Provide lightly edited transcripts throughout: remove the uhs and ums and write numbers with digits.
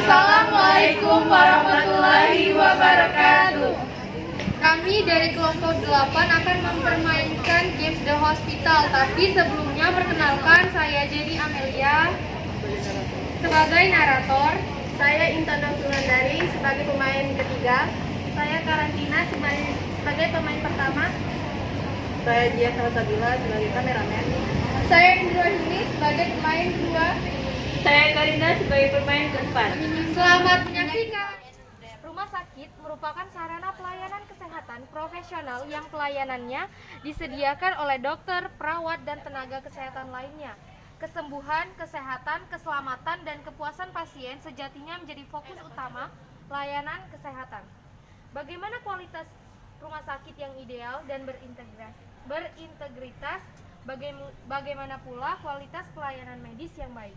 Assalamualaikum warahmatullahi wabarakatuh. Kami dari kelompok 8 akan mempermainkan games The Hospital. Tapi sebelumnya perkenalkan, saya Jenny Amelia sebagai narator. Saya Intan Sulandari sebagai pemain ketiga. Saya Karantina sebagai pemain pertama. Saya Dia Salsabila sebagai kameramen. Saya Indra Hini sebagai pemain kedua. Saya Karinda sebagai pemain keempat. Selamat menyaksikan. Rumah sakit merupakan sarana pelayanan kesehatan profesional yang pelayanannya disediakan oleh dokter, perawat, dan tenaga kesehatan lainnya. Kesembuhan, kesehatan, keselamatan, dan kepuasan pasien sejatinya menjadi fokus utama layanan kesehatan. Bagaimana kualitas rumah sakit yang ideal dan berintegritas, bagaimana pula kualitas pelayanan medis yang baik.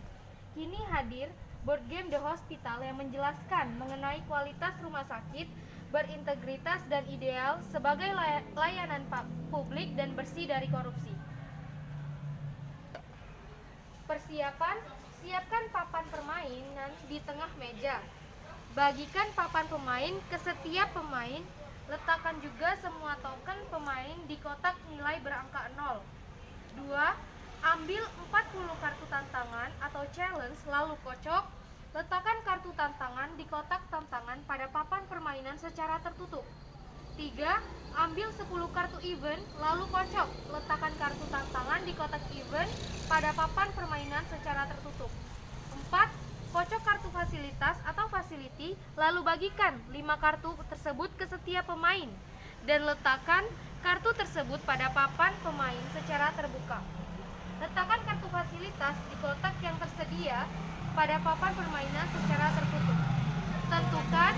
Kini hadir board game The Hospital yang menjelaskan mengenai kualitas rumah sakit berintegritas dan ideal sebagai layanan publik dan bersih dari korupsi. Persiapan, siapkan papan permainan di tengah meja. Bagikan papan pemain ke setiap pemain. Letakkan juga semua token pemain di kotak nilai berangka 0. 2. Ambil 40 kartu tantangan atau challenge lalu kocok. Letakkan kartu tantangan di kotak tantangan pada papan permainan secara tertutup. 3. Ambil 10 kartu event lalu kocok. Letakkan kartu tantangan di kotak event pada papan permainan secara tertutup. 4. Kocok kartu fasilitas atau facility lalu bagikan 5 kartu tersebut ke setiap pemain dan letakkan kartu tersebut pada papan pemain secara terbuka. Letakkan kartu fasilitas di kotak yang tersedia pada papan permainan secara tertutup. Tentukan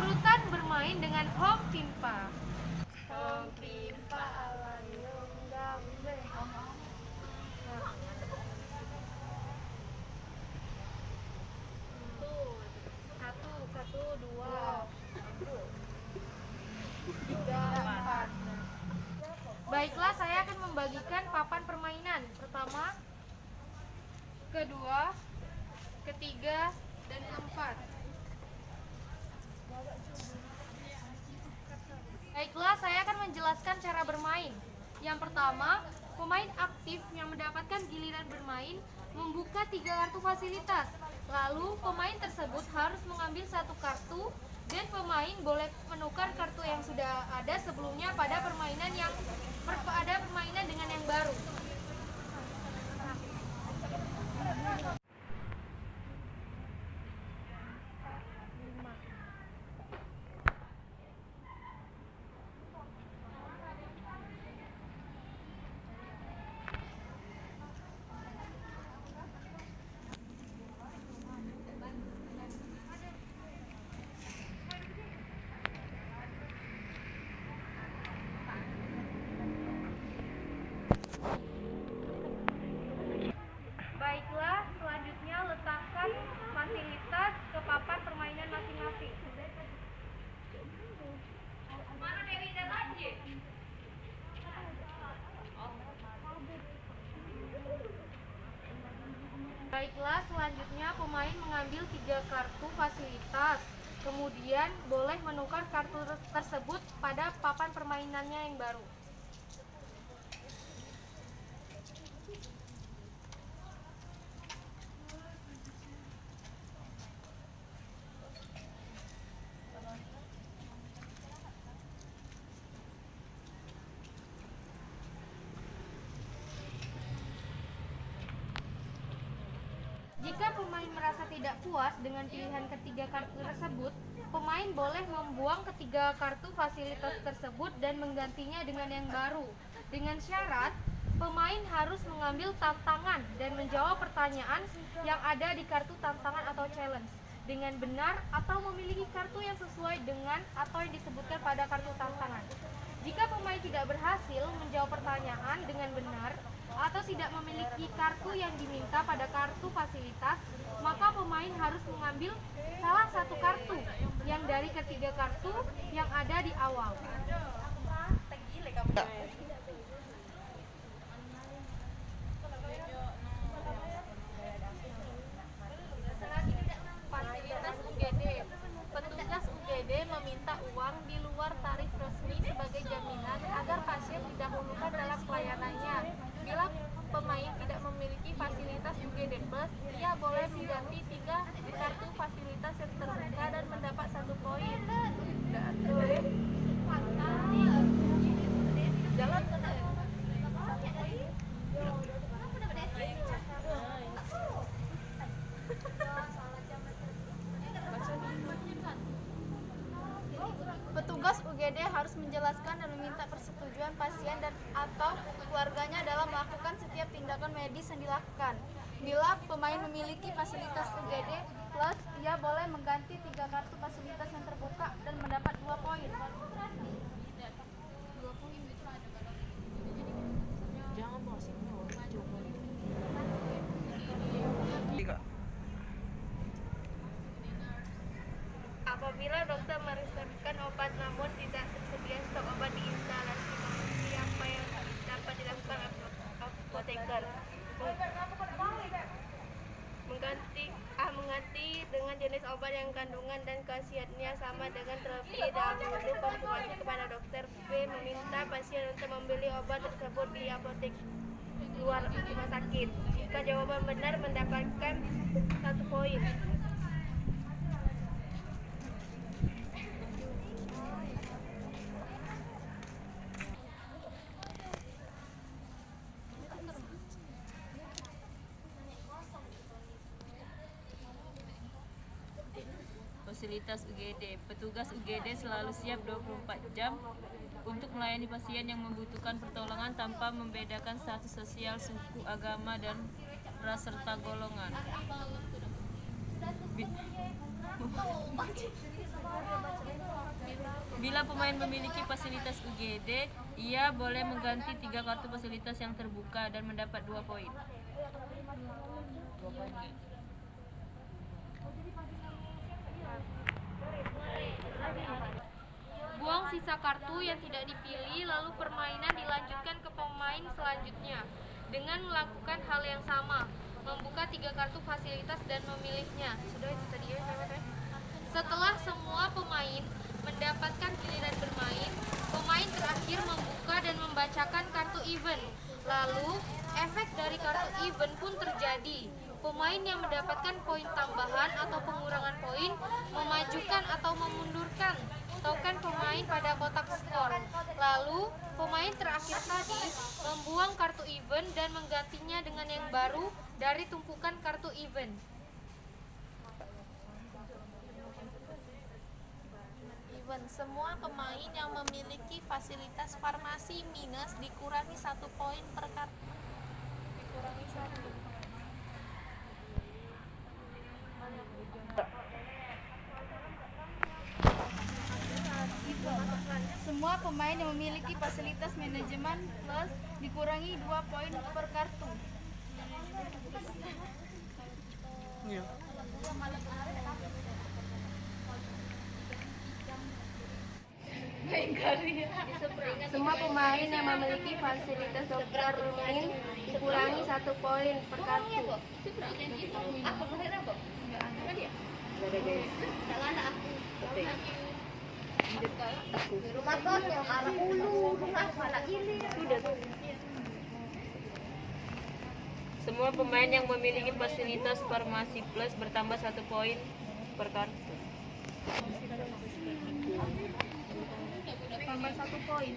urutan bermain dengan home pimpa. Home pimpa ala gambe. Satu, dua, tiga, empat. Baiklah, saya akan membagikan papan permainan. Pertama, kedua, ketiga, dan keempat. Baiklah, saya akan menjelaskan cara bermain. Yang pertama, pemain aktif yang mendapatkan giliran bermain membuka 3 kartu fasilitas. Lalu, pemain tersebut harus mengambil 1 kartu dan pemain boleh menukar kartu yang sudah ada sebelumnya pada permainan dengan yang baru. Baiklah, selanjutnya letakkan fasilitas ke papan permainan masing-masing. Mana Dewi dan Anji? Baiklah, selanjutnya pemain mengambil 3 kartu fasilitas. Kemudian boleh menukar kartu tersebut pada papan permainannya yang baru. Jika pemain merasa tidak puas dengan pilihan ketiga kartu tersebut, pemain boleh membuang ketiga kartu fasilitas tersebut dan menggantinya dengan yang baru. Dengan syarat, pemain harus mengambil tantangan dan menjawab pertanyaan yang ada di kartu tantangan atau challenge dengan benar atau memiliki kartu yang sesuai dengan atau yang disebutkan pada kartu tantangan. Jika pemain tidak berhasil menjawab pertanyaan dengan benar atau tidak memiliki kartu yang diminta pada kartu fasilitas, maka pemain harus mengambil salah satu kartu yang dari ketiga kartu yang ada di awal. Fasilitas dan atau keluarganya dalam melakukan setiap tindakan medis yang dilakukan. Bila pemain memiliki fasilitas UGD plus, ia boleh mengganti 3 kartu fasilitas yang terbuka dan mendapat 2 poin. Apabila dokter meresepkan obat namun tidak tersedia stok obat di instalasi farmasi, apa yang dapat dilakukan apoteker? Mengganti dengan jenis obat yang kandungan dan khasiatnya sama dengan terlebih dahulu konfirmasi kepada dokter. B. Meminta pasien untuk membeli obat tersebut di apotek luar rumah sakit. Jika jawaban benar mendapatkan 1 poin. Fasilitas UGD. Petugas UGD selalu siap 24 jam untuk melayani pasien yang membutuhkan pertolongan tanpa membedakan status sosial, suku, agama, dan ras serta golongan. Bila pemain memiliki fasilitas UGD, ia boleh mengganti 3 kartu fasilitas yang terbuka dan mendapat 2 poin. Buang sisa kartu yang tidak dipilih, lalu permainan dilanjutkan ke pemain selanjutnya dengan melakukan hal yang sama, membuka 3 kartu fasilitas dan memilihnya. Sudah itu tadi ya. Setelah semua pemain mendapatkan giliran bermain, pemain terakhir membuka dan membacakan kartu event. Lalu, efek dari kartu event pun terjadi. Pemain yang mendapatkan poin tambahan atau pengurangan poin memajukan atau memundurkan token pemain pada kotak skor. Lalu, pemain terakhir tadi membuang kartu event dan menggantinya dengan yang baru dari tumpukan kartu event. Semua pemain yang memiliki fasilitas farmasi minus dikurangi 1 poin per kartu. Semua pemain yang memiliki fasilitas manajemen plus dikurangi 2 poin per kartu. Semua pemain yang memiliki fasilitas dokter min dikurangi 1 poin per kartu. Semua pemain yang memiliki fasilitas farmasi plus bertambah 1 poin per kartu. Tambah 1 poin.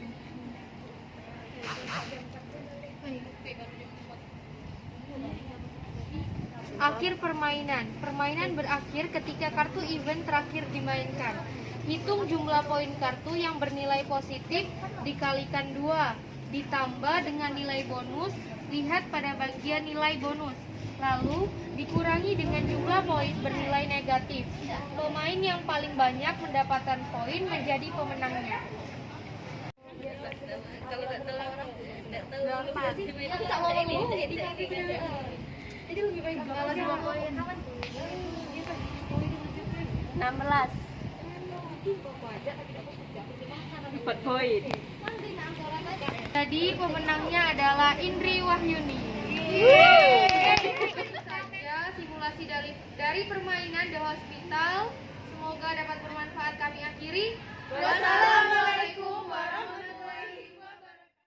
Akhir permainan. Permainan berakhir ketika kartu event terakhir dimainkan. Hitung jumlah poin kartu yang bernilai positif dikalikan 2, ditambah dengan nilai bonus, lihat pada bagian nilai bonus. Lalu dikurangi dengan jumlah poin bernilai negatif. Pemain yang paling banyak mendapatkan poin menjadi pemenangnya. Kalau nggak tahu orang, nggak tahu. Jadi lebih baik balas 2 poin. 16. 4 poin. Jadi pemenangnya adalah Indri Wahyuni. Itu saja simulasi dari permainan The Hospital. Semoga dapat bermanfaat. Kami akhiri.